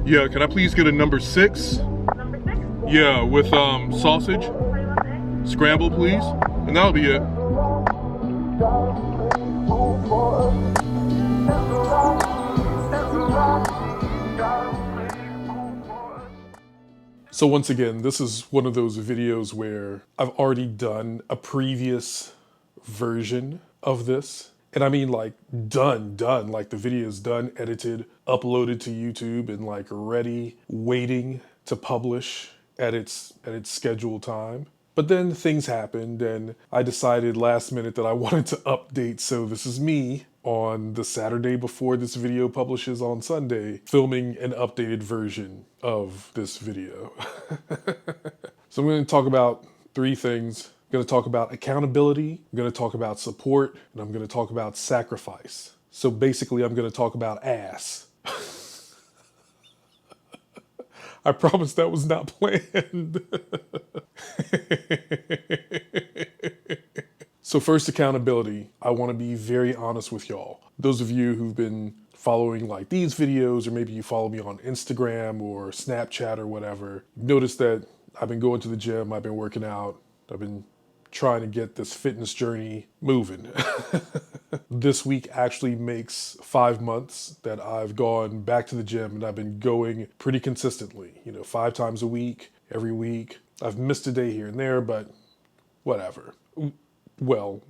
Yeah, can I please get a number 6? Number 6? Yeah, with sausage. What do you want today? Scramble, please. And that'll be it. So once again, this is one of those videos where I've already done a previous version of this. And I mean like done, like the video's done, edited, uploaded to YouTube and like ready, waiting to publish at its scheduled time. But then things happened and I decided last minute that I wanted to update. So this is me on the Saturday before this video publishes on Sunday, filming an updated version of this video. So I'm going to talk about 3 things. I'm going to talk about accountability, I'm going to talk about support, and I'm going to talk about sacrifice. So basically I'm going to talk about ass. I promise that was not planned. So first, accountability. I want to be very honest with y'all. Those of you who've been following like these videos, or maybe you follow me on Instagram or Snapchat or whatever, notice that I've been going to the gym, I've been working out, I've been trying to get this fitness journey moving. This week actually makes 5 months that I've gone back to the gym, and I've been going pretty consistently, 5 times a week, every week. I've missed a day here and there, but whatever. Well,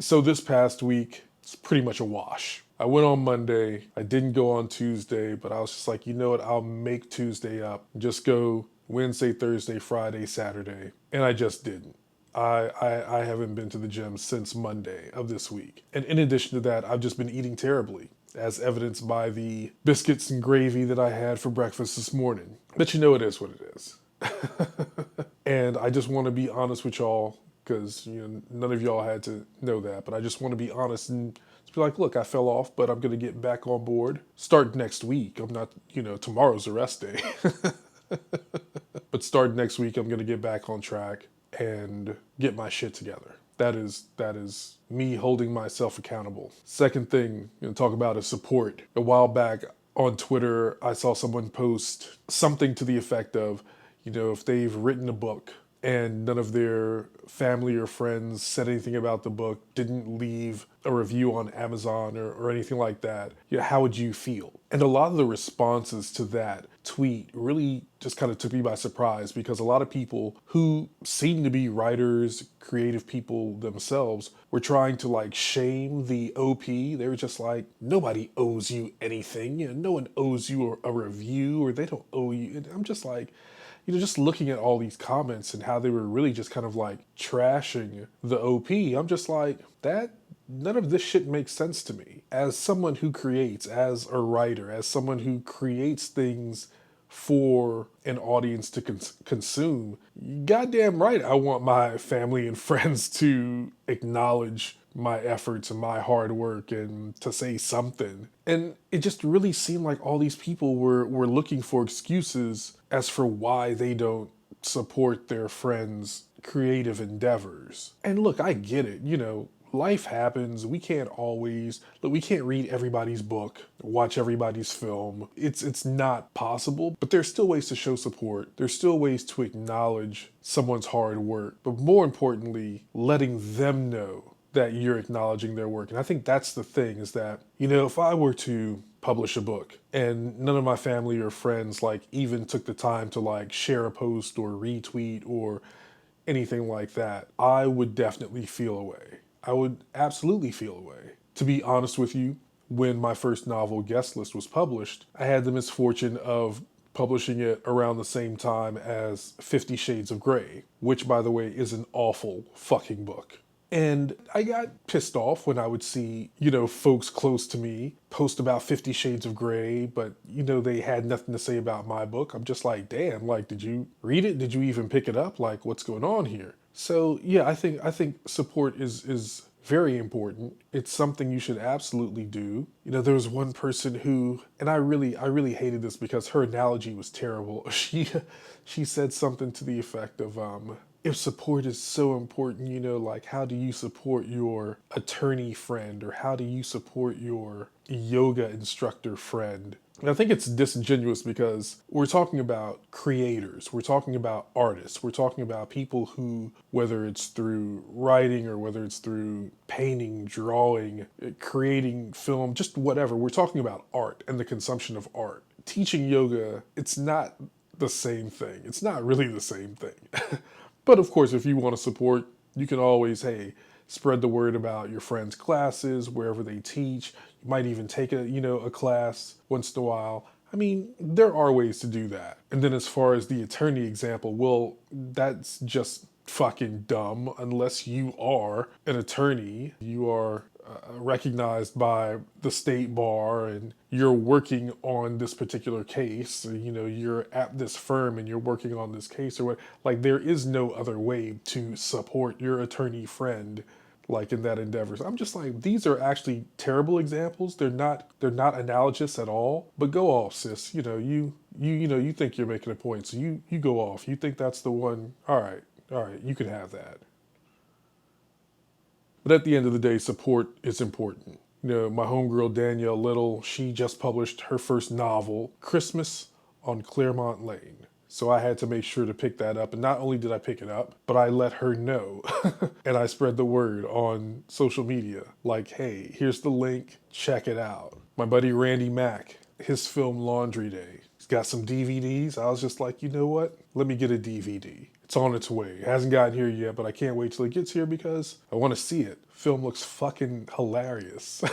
so this past week, it's pretty much a wash. I went on Monday, I didn't go on Tuesday, but I was just like, you know what, I'll make Tuesday up. Just go Wednesday, Thursday, Friday, Saturday. And I just didn't. I haven't been to the gym since Monday of this week. And in addition to that, I've just been eating terribly, as evidenced by the biscuits and gravy that I had for breakfast this morning. But it is what it is. And I just want to be honest with y'all, because none of y'all had to know that, but I just want to be honest and just be like, look, I fell off, but I'm going to get back on board. Start next week. I'm not, tomorrow's a rest day. But start next week, I'm going to get back on track and get my shit together. That is me holding myself accountable. Second thing I'm going to talk about is support. A while back on Twitter, I saw someone post something to the effect of, if they've written a book and none of their family or friends said anything about the book, didn't leave a review on Amazon or anything like that, how would you feel? And a lot of the responses to that tweet really just kind of took me by surprise, because a lot of people who seem to be writers, creative people themselves, were trying to like shame the OP. They were just like, nobody owes you anything. No one owes you a review, or they don't owe you. And I'm just like, just looking at all these comments and how they were really just kind of like trashing the OP, I'm just like, none of this shit makes sense to me. As someone who creates, as a writer, as someone who creates things for an audience to consume, goddamn right I want my family and friends to acknowledge my efforts and my hard work and to say something. And it just really seemed like all these people were looking for excuses as for why they don't support their friends' creative endeavors. And look, I get it, life happens. We can't read everybody's book, watch everybody's film. It's not possible, but there's still ways to show support. There's still ways to acknowledge someone's hard work, but more importantly, letting them know that you're acknowledging their work. And I think that's the thing, is that, if I were to publish a book and none of my family or friends like even took the time to like share a post or retweet or anything like that, I would definitely feel away. I would absolutely feel away. To be honest with you, when my first novel, Guest List, was published, I had the misfortune of publishing it around the same time as 50 Shades of Grey, which, by the way, is an awful fucking book. And I got pissed off when I would see, folks close to me post about 50 Shades of Grey, but, they had nothing to say about my book. I'm just like, damn, like, did you read it? Did you even pick it up? Like, what's going on here? So, yeah, I think support is very important. It's something you should absolutely do. There was one person who, and I really hated this because her analogy was terrible. She said something to the effect of, if support is so important, like how do you support your attorney friend, or how do you support your yoga instructor friend? And I think it's disingenuous because we're talking about creators, we're talking about artists, we're talking about people who, whether it's through writing or whether it's through painting, drawing, creating film, just whatever, we're talking about art and the consumption of art. Teaching yoga, it's not the same thing. It's not really the same thing. But of course, if you want to support, you can always, hey, spread the word about your friends' classes, wherever they teach. You might even take a class once in a while. I mean, there are ways to do that. And then as far as the attorney example, well, that's just fucking dumb unless you are an attorney. You are recognized by the state bar and you're working on this particular case. You're at this firm and you're working on this case or what. Like, there is no other way to support your attorney friend like in that endeavor. So I'm just like, these are actually terrible examples. They're not analogous at all. But go off, sis. You think you're making a point, so you go off. You think that's the one. All right, you can have that. But at the end of the day, support is important. My homegirl Danielle Little, she just published her first novel, Christmas on Claremont Lane. So I had to make sure to pick that up. And not only did I pick it up, but I let her know. And I spread the word on social media. Like, hey, here's the link. Check it out. My buddy Randy Mack, his film Laundry Day. He's got some DVDs. I was just like, you know what? Let me get a DVD. It's on its way. It hasn't gotten here yet, but I can't wait till it gets here because I want to see it. Film looks fucking hilarious.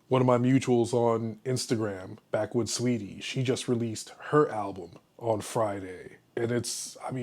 One of my mutuals on Instagram, Backwoods Sweetie, she just released her album on Friday. And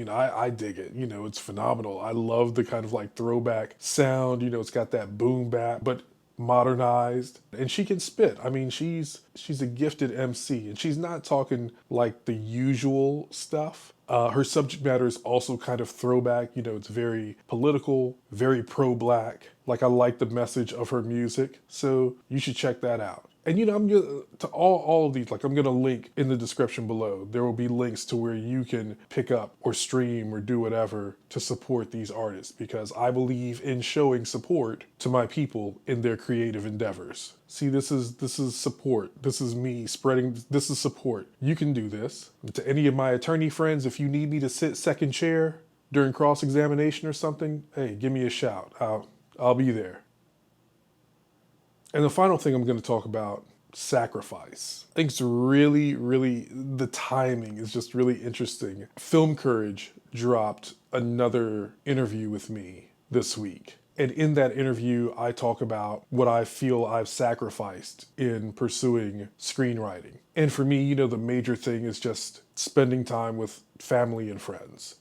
I dig it. It's phenomenal. I love the kind of like throwback sound. It's got that boom bap, but modernized. And she can spit. She's a gifted MC, and she's not talking like the usual stuff. Her subject matter is also kind of throwback. It's very political, very pro-black. Like, I like the message of her music, so you should check that out. And I'm gonna, to all of these, like, I'm gonna link in the description below. There will be links to where you can pick up or stream or do whatever to support these artists, because I believe in showing support to my people in their creative endeavors. See, this is support. This is me spreading. This is support. You can do this. To any of my attorney friends, if you need me to sit second chair during cross-examination or something, hey, give me a shout. I'll be there. And the final thing I'm going to talk about, sacrifice. I think it's really, really, the timing is just really interesting. Film Courage dropped another interview with me this week. And in that interview, I talk about what I feel I've sacrificed in pursuing screenwriting. And for me, the major thing is just spending time with family and friends.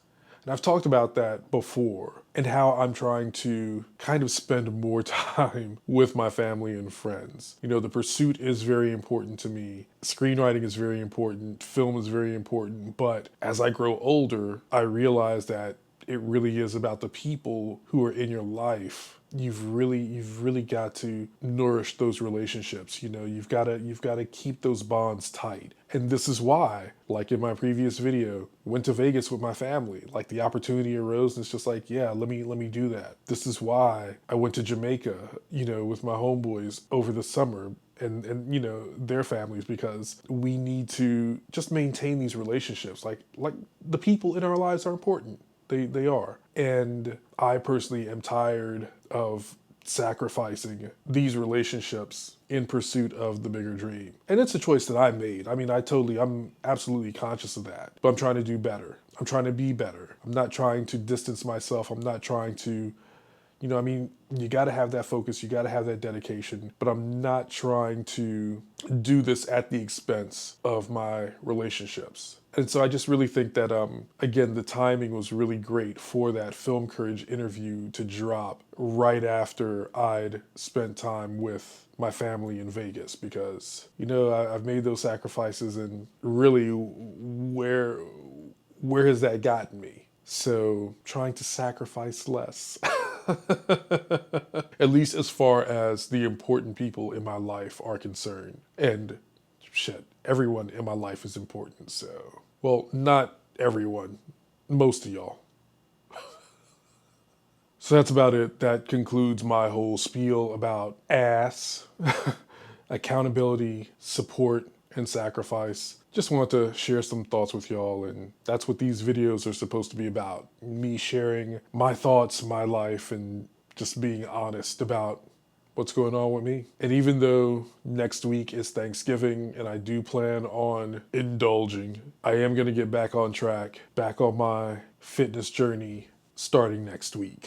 And I've talked about that before and how I'm trying to kind of spend more time with my family and friends. The pursuit is very important to me. Screenwriting is very important. Film is very important. But as I grow older, I realize that it really is about the people who are in your life. You've really got to nourish those relationships. You've got to keep those bonds tight. And this is why, like in my previous video, went to Vegas with my family. Like, the opportunity arose and it's just like, yeah, let me do that. This is why I went to Jamaica, with my homeboys over the summer and their families, because we need to just maintain these relationships. Like the people in our lives are important. They are. And I personally am tired of sacrificing these relationships in pursuit of the bigger dream. And it's a choice that I made. I'm absolutely conscious of that. But I'm trying to do better. I'm trying to be better. I'm not trying to distance myself. I'm not trying to, you got to have that focus. You got to have that dedication. But I'm not trying to do this at the expense of my relationships. And so I just really think that, again, the timing was really great for that Film Courage interview to drop right after I'd spent time with my family in Vegas, because, I've made those sacrifices, and really, where has that gotten me? So trying to sacrifice less. At least as far as the important people in my life are concerned. And shit, everyone in my life is important, so. Well, not everyone. Most of y'all. So that's about it. That concludes my whole spiel about accountability, support, and sacrifice. Just wanted to share some thoughts with y'all, and that's what these videos are supposed to be about. Me sharing my thoughts, my life, and just being honest about what's going on with me. And even though next week is Thanksgiving and I do plan on indulging, I am going to get back on track, back on my fitness journey starting next week.